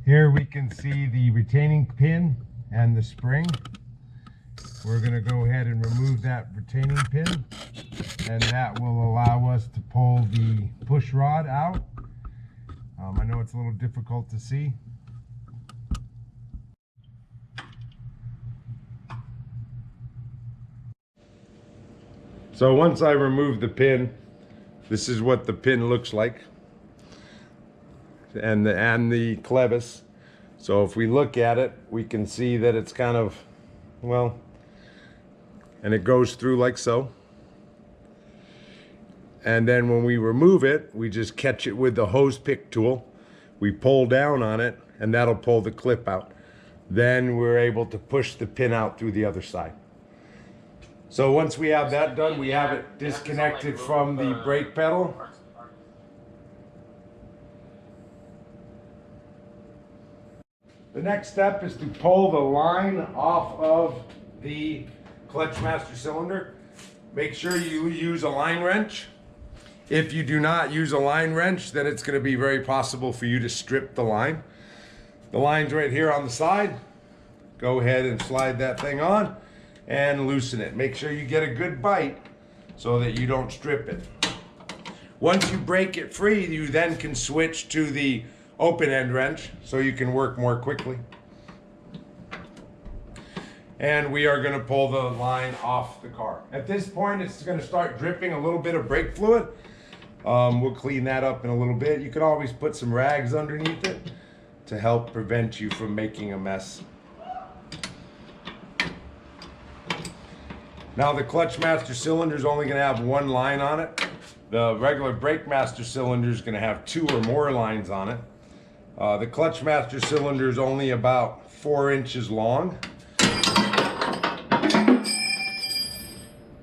Here we can see the retaining pin and the spring. We're going to go ahead and remove that retaining pin, and that will allow us to pull the push rod out. I know it's a little difficult to see. So once I remove the pin, this is what the pin looks like, and the clevis. So if we look at it, we can see that it's kind of, well, and it goes through like so. And then when we remove it, we just catch it with the hose pick tool. We pull down on it, and that'll pull the clip out. Then we're able to push the pin out through the other side. So once we have that done, we have it disconnected from the brake pedal. The next step is to pull the line off of the clutch master cylinder. Make sure you use a line wrench. If you do not use a line wrench, then it's going to be very possible for you to strip the line. The line's right here on the side. Go ahead and slide that thing on and loosen it. Make sure you get a good bite so that you don't strip it. Once you break it free, you then can switch to the open end wrench so you can work more quickly. And we are going to pull the line off the car. At this point, it's going to start dripping a little bit of brake fluid. We'll clean that up in a little bit. You can always put some rags underneath it to help prevent you from making a mess. Now the clutch master cylinder is only going to have one line on it. The regular brake master cylinder is going to have 2 or more lines on it. The clutch master cylinder is only about 4 inches long.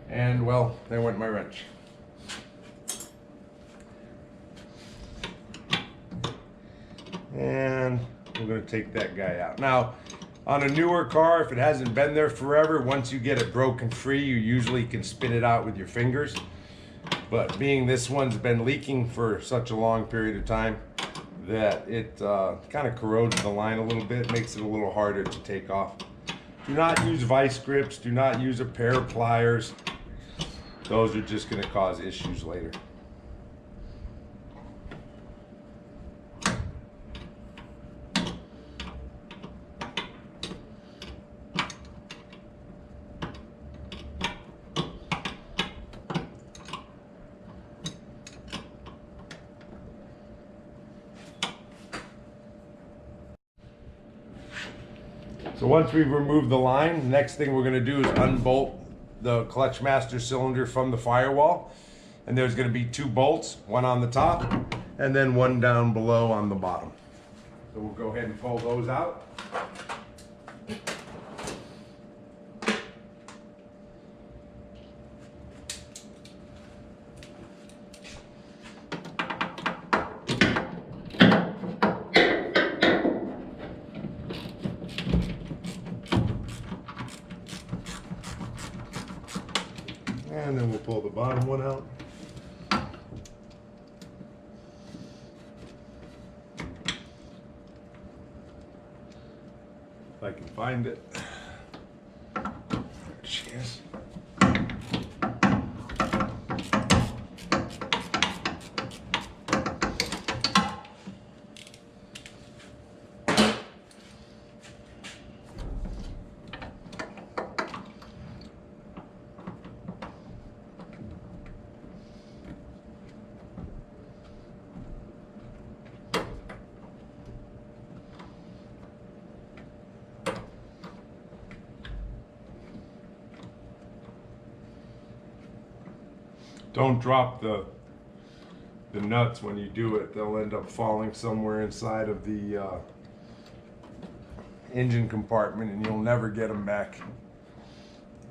And well, there went my wrench. And we're going to take that guy out. Now, on a newer car, if it hasn't been there forever, once you get it broken free, you usually can spin it out with your fingers. But being this one's been leaking for such a long period of time that it kind of corrodes the line a little bit, makes it a little harder to take off. Do not use vice grips, do not use a pair of pliers. Those are just going to cause issues later. So once we've removed the line, the next thing we're going to do is unbolt the clutch master cylinder from the firewall. And there's going to be 2 bolts, one on the top and then one down below on the bottom. So we'll go ahead and pull those out. And then we'll pull the bottom one out. If I can find it. There she is. Don't drop the nuts when you do it. They'll end up falling somewhere inside of the engine compartment and you'll never get them back.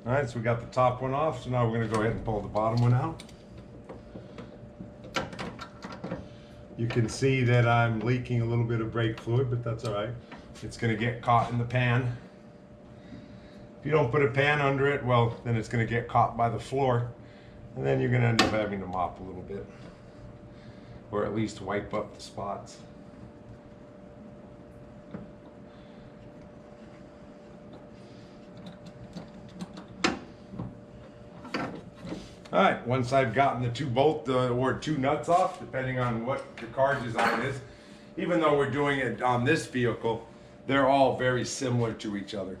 All right, so we got the top one off. So now we're going to go ahead and pull the bottom one out. You can see that I'm leaking a little bit of brake fluid, but that's all right. It's going to get caught in the pan. If you don't put a pan under it, well, then it's going to get caught by the floor. And then you're going to end up having to mop a little bit, or at least wipe up the spots. All right, once I've gotten the two nuts off, depending on what your car design is, even though we're doing it on this vehicle, they're all very similar to each other.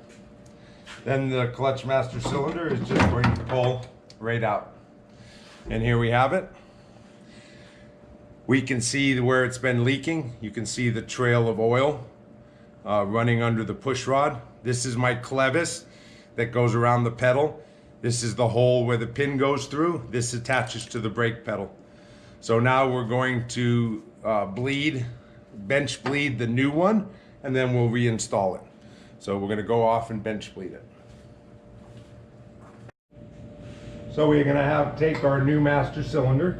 Then the clutch master cylinder is just going to pull right out. And here we have it. We can see where it's been leaking. You can see the trail of oil running under the push rod. This is my clevis that goes around the pedal. This is the hole where the pin goes through. This attaches to the brake pedal. So now we're going to bench bleed the new one, and then we'll reinstall it. So we're gonna go off and bench bleed it. So we're gonna take our new master cylinder,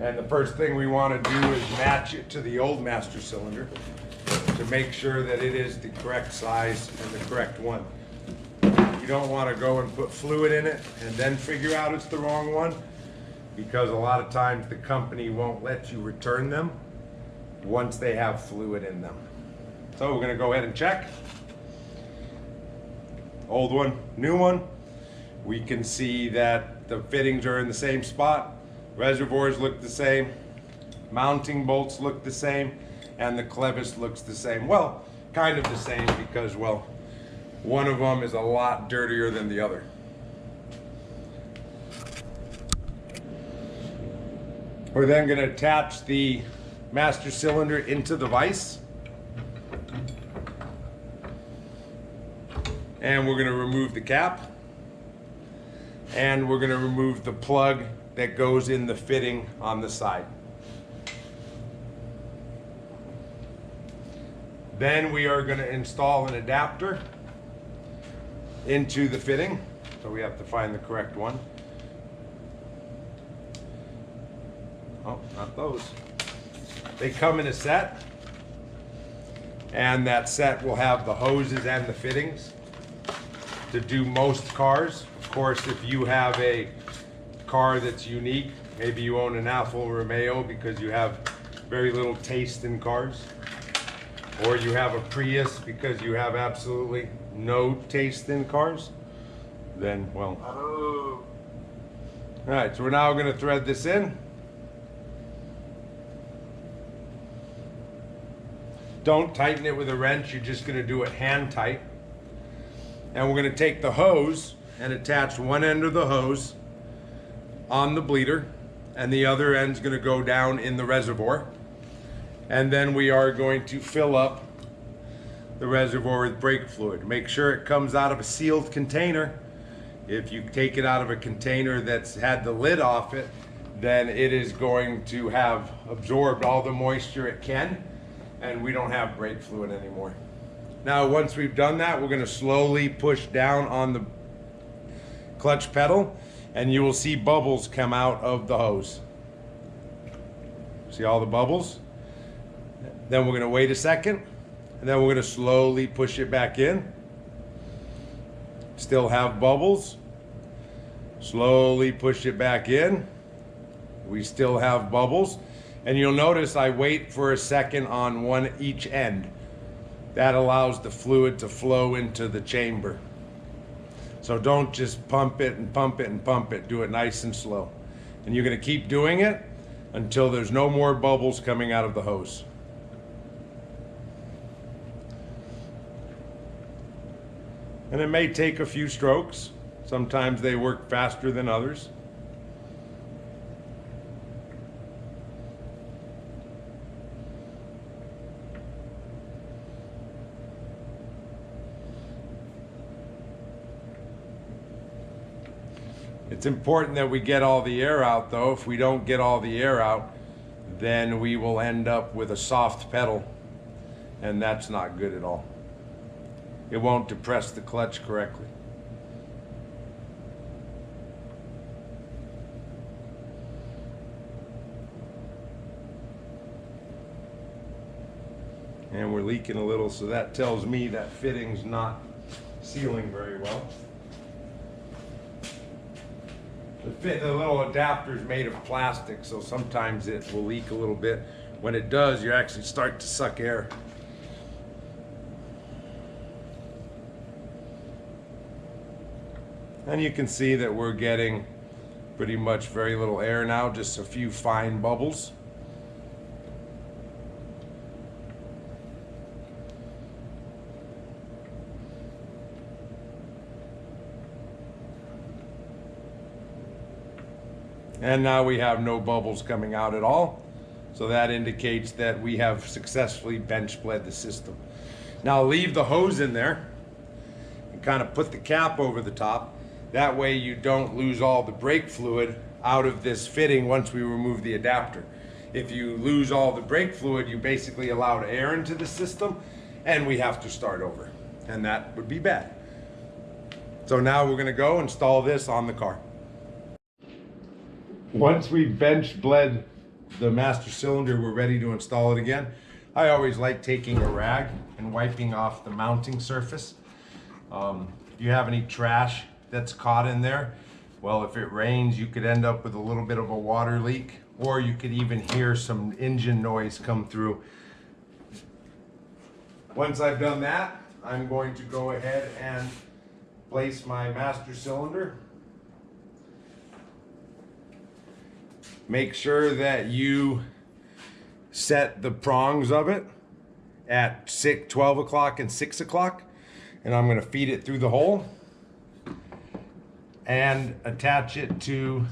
and the first thing we wanna do is match it to the old master cylinder to make sure that it is the correct size and the correct one. You don't want to go and put fluid in it and then figure out it's the wrong one, because a lot of times the company won't let you return them once they have fluid in them. So we're going to go ahead and check. Old one, new one. We can see that the fittings are in the same spot. Reservoirs look the same. Mounting bolts look the same. And the clevis looks the same. Well, kind of the same, because, well, one of them is a lot dirtier than the other. We're then going to attach the master cylinder into the vise. And we're going to remove the cap. And we're going to remove the plug that goes in the fitting on the side. Then we are going to install an adapter into the fitting. So we have to find the correct one. Oh, not those. They come in a set. And that set will have the hoses and the fittings to do most cars. Of course, if you have a car that's unique, maybe you own an Alfa Romeo because you have very little taste in cars, or you have a Prius because you have absolutely no taste in cars, then, well. All right, so we're now going to thread this in. Don't tighten it with a wrench, you're just going to do it hand tight. And we're going to take the hose and attach one end of the hose on the bleeder, and the other end's going to go down in the reservoir. And then we are going to fill up the reservoir with brake fluid. Make sure it comes out of a sealed container. If you take it out of a container that's had the lid off it, then it is going to have absorbed all the moisture it can, and we don't have brake fluid anymore. Now, once we've done that, we're going to slowly push down on the clutch pedal, and you will see bubbles come out of the hose. See all the bubbles? Then we're going to wait a second, and then we're going to slowly push it back in. Still have bubbles. Slowly push it back in. We still have bubbles. And you'll notice I wait for a second on each end. That allows the fluid to flow into the chamber. So don't just pump it and pump it and pump it. Do it nice and slow. And you're going to keep doing it until there's no more bubbles coming out of the hose. And it may take a few strokes. Sometimes they work faster than others. It's important that we get all the air out, though. If we don't get all the air out, then we will end up with a soft pedal, and that's not good at all. It won't depress the clutch correctly. And we're leaking a little, so that tells me that fitting's not sealing very well. The little adapter is made of plastic, so sometimes it will leak a little bit. When it does, you actually start to suck air. And you can see that we're getting Pretty much very little air now, just a few fine bubbles. And now we have no bubbles coming out at all. So that indicates that we have successfully bench bled the system. Now leave the hose in there and kind of put the cap over the top. That way you don't lose all the brake fluid out of this fitting once we remove the adapter. If you lose all the brake fluid, you basically allowed air into the system and we have to start over. And that would be bad. So now we're gonna go install this on the car. Once we bench bled the master cylinder, we're ready to install it again. I always like taking a rag and wiping off the mounting surface. If you have any trash that's caught in there, well, if it rains, you could end up with a little bit of a water leak, or you could even hear some engine noise come through. Once I've done that, I'm going to go ahead and place my master cylinder. Make sure that you set the prongs of it at 12 o'clock and 6 o'clock. And I'm going to feed it through the hole and attach it to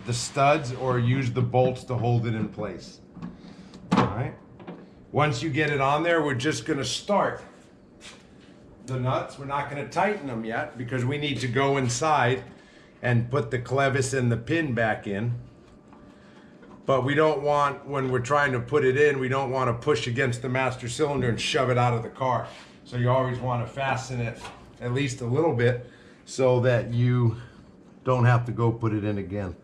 the studs or use the bolts to hold it in place. All right. Once you get it on there, we're just going to start the nuts. We're not going to tighten them yet because we need to go inside and put the clevis and the pin back in. But we don't want, when we're trying to put it in, we don't want to push against the master cylinder and shove it out of the car. So you always want to fasten it at least a little bit so that you don't have to go put it in again.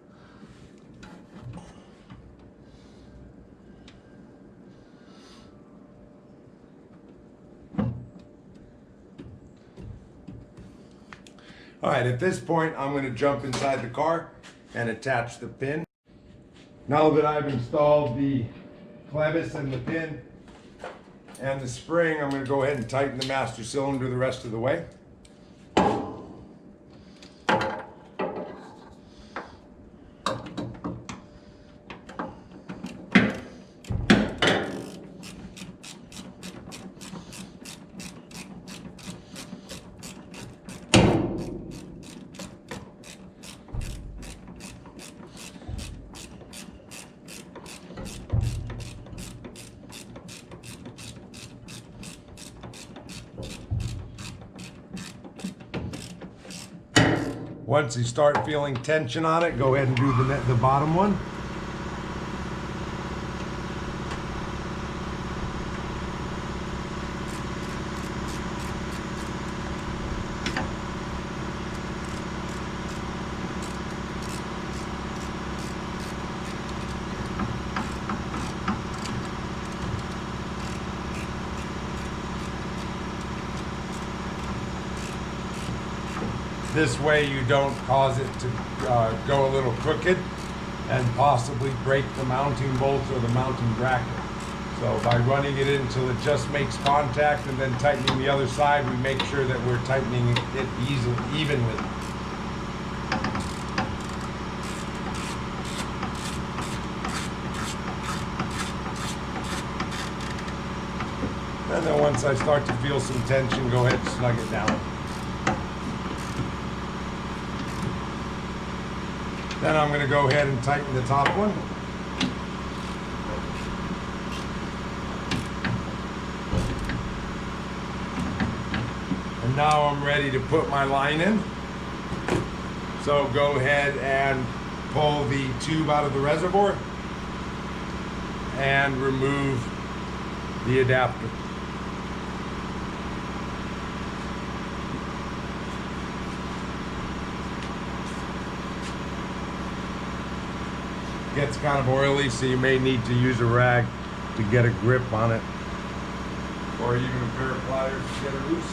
All right, at this point, I'm going to jump inside the car and attach the pin. Now that I've installed the clevis and the pin and the spring, I'm going to go ahead and tighten the master cylinder the rest of the way. Once you start feeling tension on it, go ahead and do the bottom one. This way you don't cause it to go a little crooked and possibly break the mounting bolts or the mounting bracket. So by running it in until it just makes contact and then tightening the other side, we make sure that we're tightening it evenly. And then once I start to feel some tension, go ahead and snug it down. Then I'm going to go ahead and tighten the top one. And now I'm ready to put my line in. So go ahead and pull the tube out of the reservoir and remove the adapter. Gets kind of oily, so you may need to use a rag to get a grip on it, or even a pair of pliers to get it loose.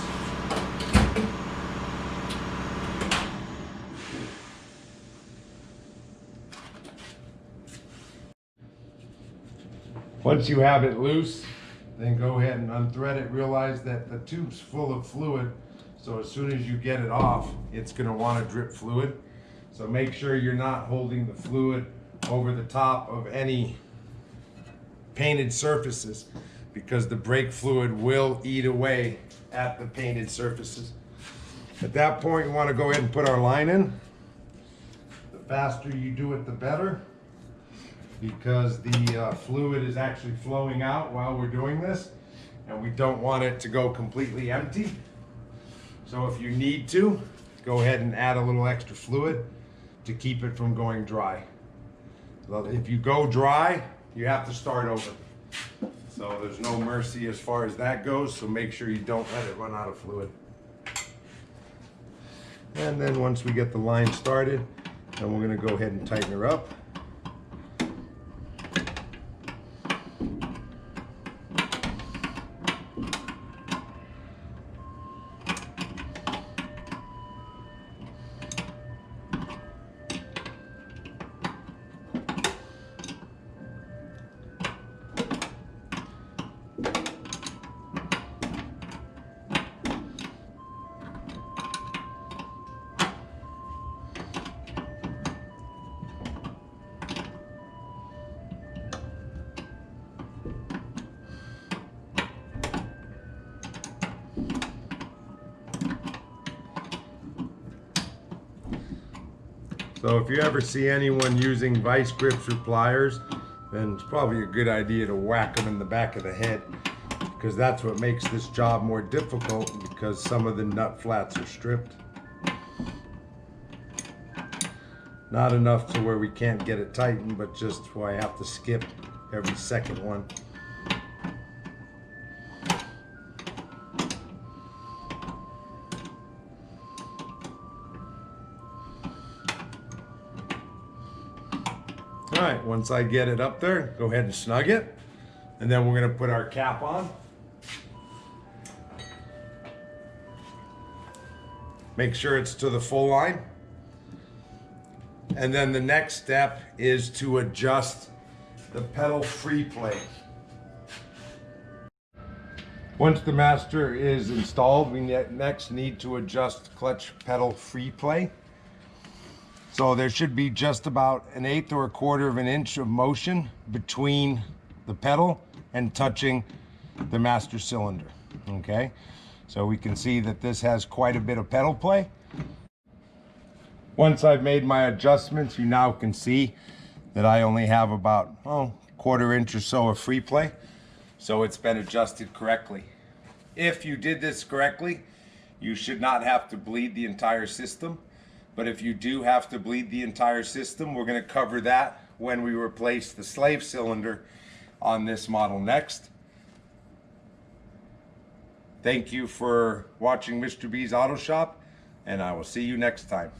Once you have it loose, then go ahead and unthread it. Realize that the tube's full of fluid, so as soon as you get it off, it's going to want to drip fluid. So make sure you're not holding the fluid over the top of any painted surfaces, because the brake fluid will eat away at the painted surfaces. At that point, you want to go ahead and put our line in. The faster you do it, the better, because the fluid is actually flowing out while we're doing this, and we don't want it to go completely empty. So if you need to, go ahead and add a little extra fluid to keep it from going dry. So if you go dry, you have to start over. So there's no mercy as far as that goes, so make sure you don't let it run out of fluid. And then once we get the line started, then we're going to go ahead and tighten her up. So if you ever see anyone using vice grips or pliers, then it's probably a good idea to whack them in the back of the head, because that's what makes this job more difficult, because some of the nut flats are stripped. Not enough to where we can't get it tightened, but just where I have to skip every second one. All right, once I get it up there, go ahead and snug it. And then we're gonna put our cap on. Make sure it's to the full line. And then the next step is to adjust the pedal free play. Once the master is installed, we next need to adjust clutch pedal free play. So there should be just about 1/8 or 1/4 of an inch of motion between the pedal and touching the master cylinder, okay? So we can see that this has quite a bit of pedal play. Once I've made my adjustments, you now can see that I only have about 1/4 inch or so of free play. So it's been adjusted correctly. If you did this correctly, you should not have to bleed the entire system. But if you do have to bleed the entire system, we're going to cover that when we replace the slave cylinder on this model next. Thank you for watching Mr. B's Auto Shop, and I will see you next time.